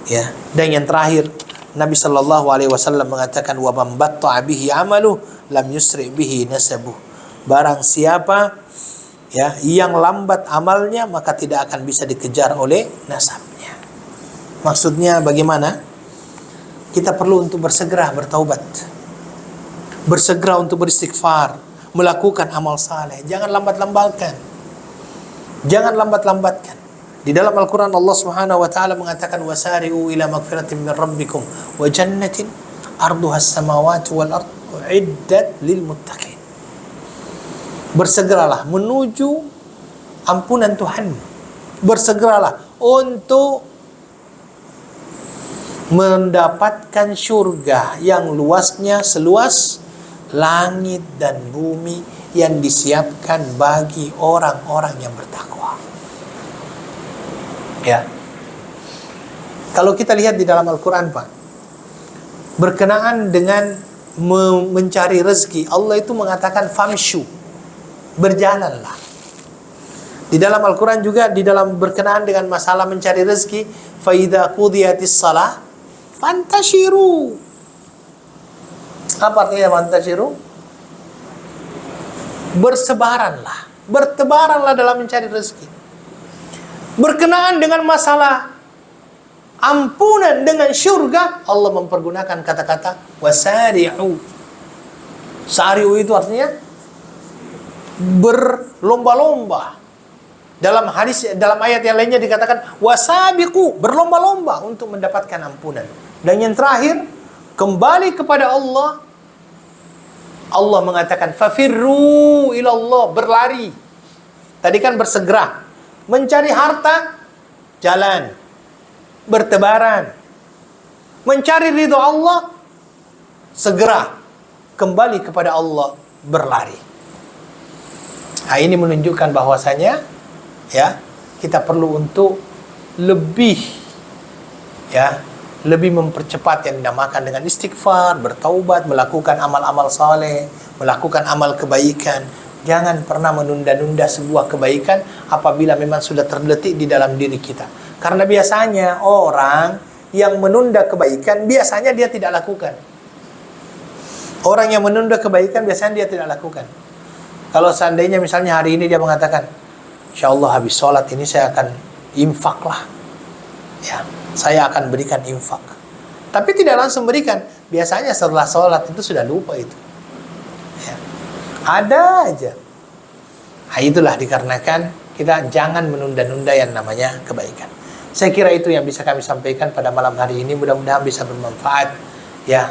S1: Ya, dan yang terakhir Nabi sallallahu alaihi wasallam mengatakan wa man batta'a bihi 'amaluhu lam yusri bihi nasabuh. Barang siapa ya yang lambat amalnya maka tidak akan bisa dikejar oleh nasabnya. Maksudnya bagaimana? Kita perlu untuk bersegera bertaubat. Bersegera untuk beristighfar, melakukan amal saleh. Jangan lambat-lambatkan. Jangan lambat-lambatkan. Di dalam Al-Quran Allah Subhanahu wa taala mengatakan wasari'u ila magfiratin min rabbikum wa jannatin arduha as-samawati wal ard uiddat lil muttaqin. Bersegeralah menuju ampunan Tuhan. Bersegeralah untuk mendapatkan syurga yang luasnya seluas langit dan bumi yang disiapkan bagi orang-orang yang bertakwa. Ya. Kalau kita lihat di dalam Al-Quran, Pak, berkenaan dengan mencari rezeki, Allah itu mengatakan famshu, berjalanlah. Di dalam Al-Quran juga di dalam berkenaan dengan masalah mencari rezeki, fa idza qudiyatis shalah fantashiru. Apa artinya fantashiru? Bersebaranlah, bertebaranlah dalam mencari rezeki. Berkenaan dengan masalah ampunan dengan syurga, Allah mempergunakan kata-kata wasari'u. Sari'u itu artinya berlomba-lomba. Dalam hadis, dalam ayat yang lainnya dikatakan wasabiqu, berlomba-lomba untuk mendapatkan ampunan. Dan yang terakhir, kembali kepada Allah. Allah mengatakan fafirru ilallah, berlari. Tadi kan bersegera. Mencari harta, jalan, bertebaran. Mencari ridho Allah, segera kembali kepada Allah, berlari. Nah, ini menunjukkan bahwasanya ya, kita perlu untuk lebih mempercepat yang dinamakan dengan istighfar, bertaubat, melakukan amal-amal saleh, melakukan amal kebaikan. Jangan pernah menunda-nunda sebuah kebaikan apabila memang sudah terdetik di dalam diri kita. Karena biasanya orang yang menunda kebaikan, biasanya dia tidak lakukan. Orang yang menunda kebaikan, biasanya dia tidak lakukan. Kalau seandainya misalnya hari ini dia mengatakan, insya Allah habis sholat ini saya akan infak lah. Ya, saya akan berikan infak. Tapi tidak langsung berikan. Biasanya setelah sholat itu sudah lupa itu. Ya. Ada aja. Nah, itulah dikarenakan kita jangan menunda-nunda yang namanya kebaikan. Saya kira itu yang bisa kami sampaikan pada malam hari ini. Mudah-mudahan bisa bermanfaat. Ya,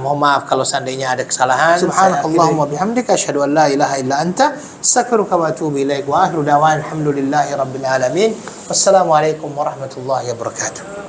S1: mohon maaf kalau seandainya ada kesalahan. Subhanakallahumma bihamdika asyhadu an la ilaha illa anta astaghfiruka wa atubu ilaik wa akhiru da'wana alhamdulillahi rabbil alamin. Wassalamualaikum warahmatullahi wabarakatuh.